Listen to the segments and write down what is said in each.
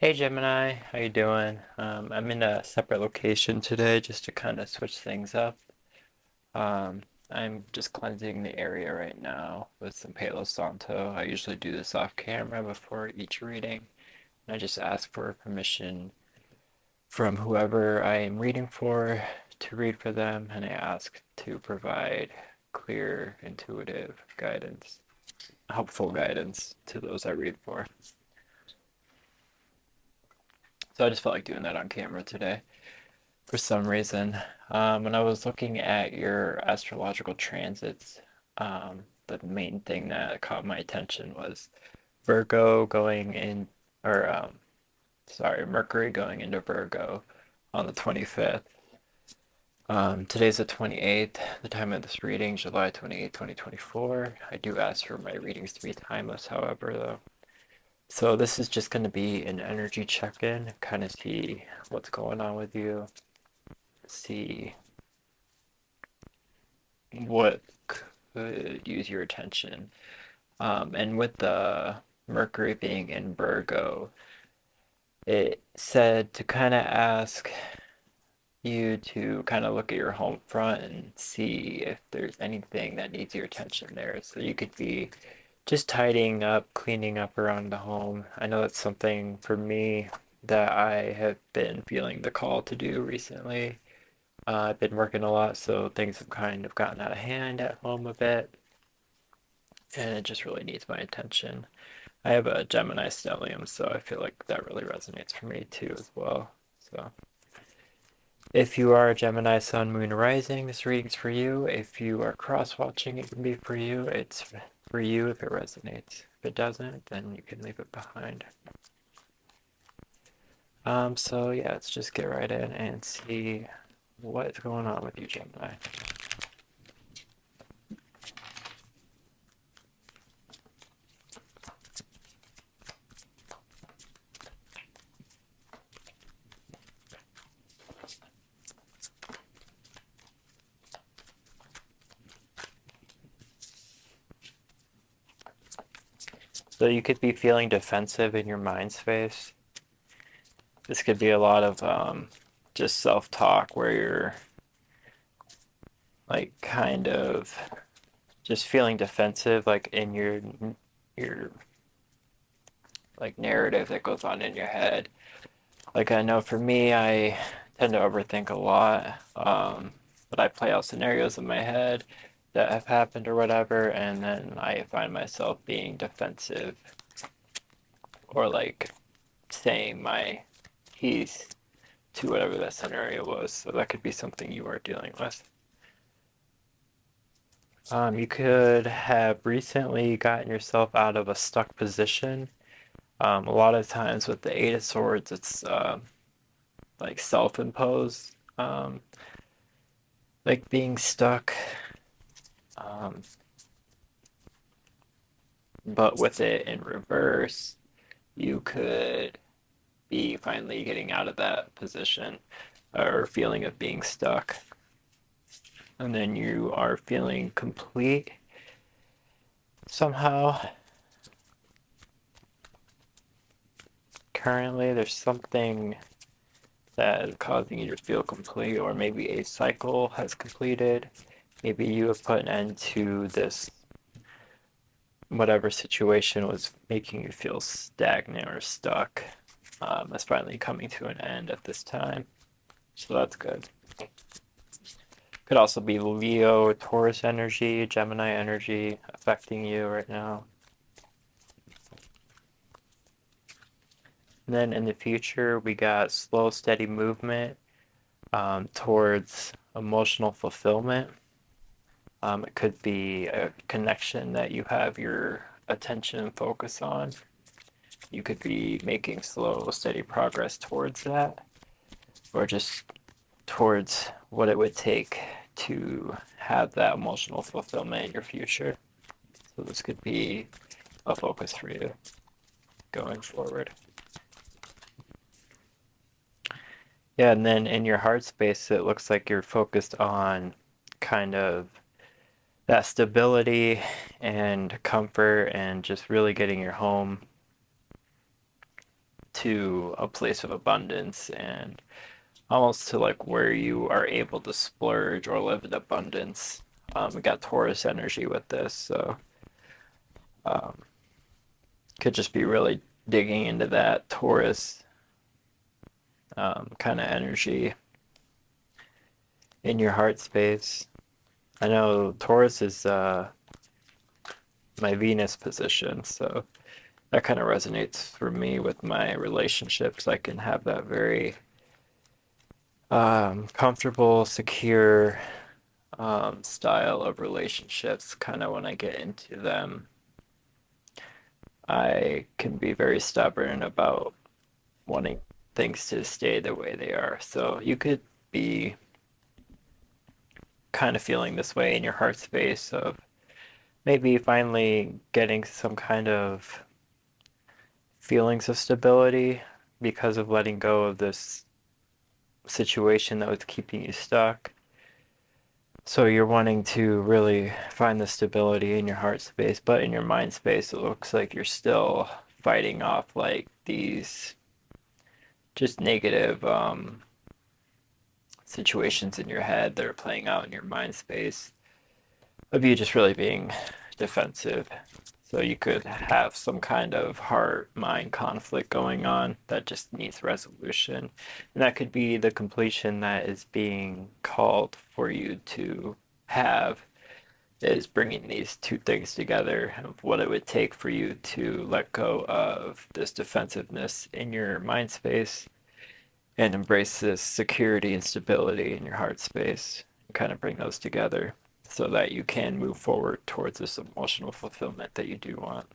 Hey Gemini, how you doing? I'm in a separate location today just to kind of switch things up. I'm just cleansing the area right now with some Palo Santo. I usually do this off camera before each reading. And I just ask for permission from whoever I am reading for to read for them, and I ask to provide clear, intuitive guidance, helpful guidance to those I read for. So I just felt like doing that on camera today, for some reason. When I was looking at your astrological transits, the main thing that caught my attention was Virgo going in, or sorry, Mercury going into Virgo on the 25th. Today's the 28th, the time of this reading, July 28th, 2024. I do ask for my readings to be timeless, however, though. So this is just going to be an energy check-in, kind of see what's going on with you, see what could use your attention. And with the Mercury being in Virgo, it said to kind of ask you to kind of look at your home front and see if there's anything that needs your attention there. So you could be just tidying up, cleaning up around the home. I know that's something for me that I have been feeling the call to do recently. I've been working a lot, so things have kind of gotten out of hand at home a bit, and it just really needs my attention. I have a Gemini stellium, so I feel like that really resonates for me too as well. So if you are a Gemini Sun, Moon, Rising, this reading's for you. If you are cross-watching, it can be for you. It's for you if it resonates. If it doesn't, then you can leave it behind. So yeah, let's just get right in and see what's going on with you, Gemini. So you could be feeling defensive in your mind space. This could be a lot of just self-talk where you're like kind of just feeling defensive, like in your like narrative that goes on in your head. Like I know for me, I tend to overthink a lot, but I play out scenarios in my head that have happened or whatever, and then I find myself being defensive or like saying my piece to whatever that scenario was. So that could be something you are dealing with. You could have recently gotten yourself out of a stuck position. A lot of times with the Eight of Swords, it's like self-imposed, like being stuck. Um, but with it in reverse, you could be finally getting out of that position or feeling of being stuck. And then you are feeling complete somehow. Currently, there's something that is causing you to feel complete, or maybe a cycle has completed. Maybe you have put an end to this, whatever situation was making you feel stagnant or stuck. Is finally coming to an end at this time. So that's good. Could also be Leo, Taurus energy, Gemini energy affecting you right now. And then in the future, we got slow, steady movement towards emotional fulfillment. It could be a connection that you have your attention and focus on. You could be making slow, steady progress towards that, or just towards what it would take to have that emotional fulfillment in your future. So this could be a focus for you going forward. Yeah, and then in your heart space, it looks like you're focused on kind of that stability and comfort and just really getting your home to a place of abundance and almost to like where you are able to splurge or live in abundance. We got Taurus energy with this, so um, could just be really digging into that Taurus kind of energy in your heart space. I know Taurus is my Venus position, so that kind of resonates for me with my relationships. I can have that very comfortable, secure style of relationships. Kind of when I get into them, I can be very stubborn about wanting things to stay the way they are. So you could be kind of feeling this way in your heart space of maybe finally getting some kind of feelings of stability because of letting go of this situation that was keeping you stuck. So you're wanting to really find the stability in your heart space, but in your mind space, it looks like you're still fighting off like these just negative situations in your head that are playing out in your mind space of you just really being defensive. So you could have some kind of heart-mind conflict going on that just needs resolution. And that could be the completion that is being called for you to have, is bringing these two things together of what it would take for you to let go of this defensiveness in your mind space and embrace this security and stability in your heart space and kind of bring those together so that you can move forward towards this emotional fulfillment that you do want.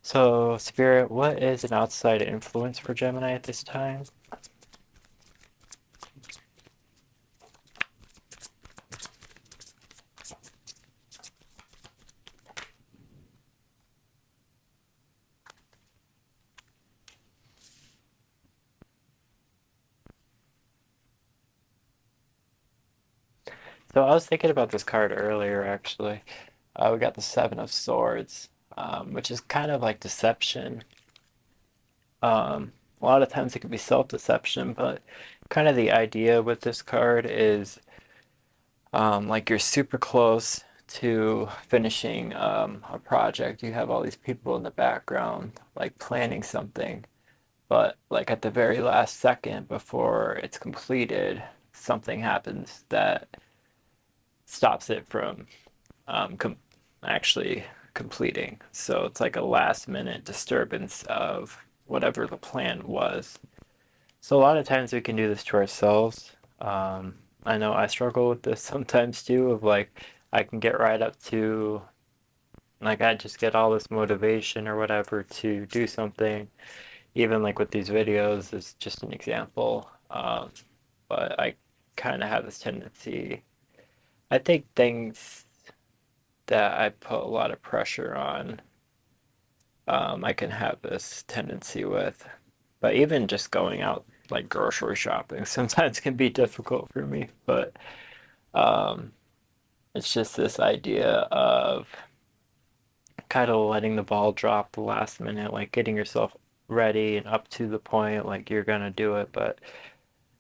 So, Spirit, what is an outside influence for Gemini at this time? So I was thinking about this card earlier, actually. We got the Seven of Swords, which is kind of like deception. A lot of times it can be self-deception, but kind of the idea with this card is like you're super close to finishing a project. You have all these people in the background, like planning something, but like at the very last second before it's completed, something happens that stops it from com actually completing. So it's like a last minute disturbance of whatever the plan was. So a lot of times we can do this to ourselves. I know I struggle with this sometimes too, of like I can get right up to like I just get all this motivation or whatever to do something. Even like with these videos is just an example. But I kind of have this tendency. I think things that I put a lot of pressure on, I can have this tendency with. But even just going out like grocery shopping sometimes can be difficult for me. But um, it's just this idea of kind of letting the ball drop the last minute, like getting yourself ready and up to the point like you're gonna do it, but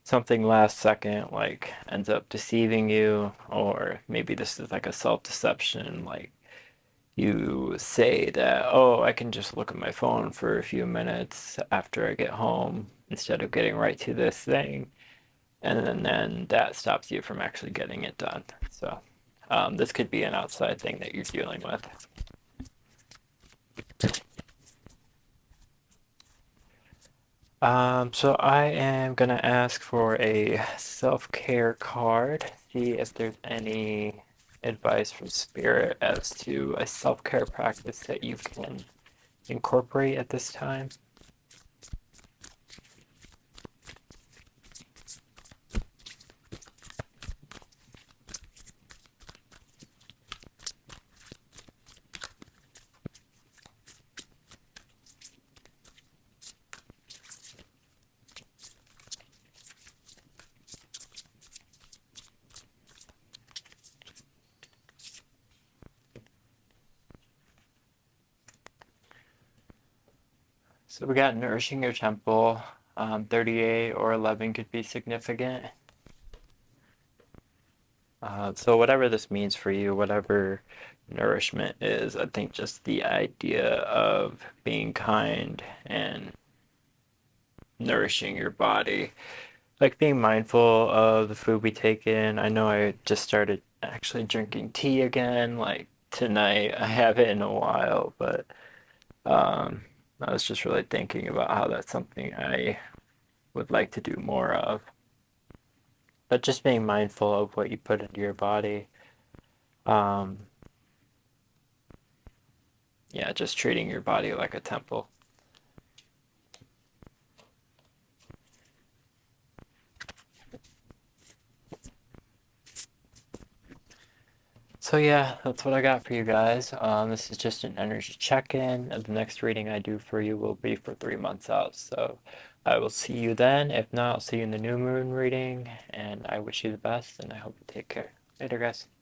something last second like ends up deceiving you, or maybe this is like a self-deception, like you say that, oh, I can just look at my phone for a few minutes after I get home instead of getting right to this thing. And then that stops you from actually getting it done. So this could be an outside thing that you're dealing with. So I am gonna ask for a self-care card, see if there's any advice from Spirit as to a self-care practice that you can incorporate at this time. So we got nourishing your temple. 38 or 11 could be significant. So whatever this means for you, whatever nourishment is, I think just the idea of being kind and nourishing your body, like being mindful of the food we take in. I know I just started actually drinking tea again, like tonight. I haven't in a while, but um, I was just really thinking about how that's something I would like to do more of. But just being mindful of what you put into your body. Um, yeah, just treating your body like a temple. So yeah, that's what I got for you guys. This is just an energy check-in. The next reading I do for you will be for 3 months out. So I will see you then. If not, I'll see you in the new moon reading. And I wish you the best, and I hope you take care. Later, guys.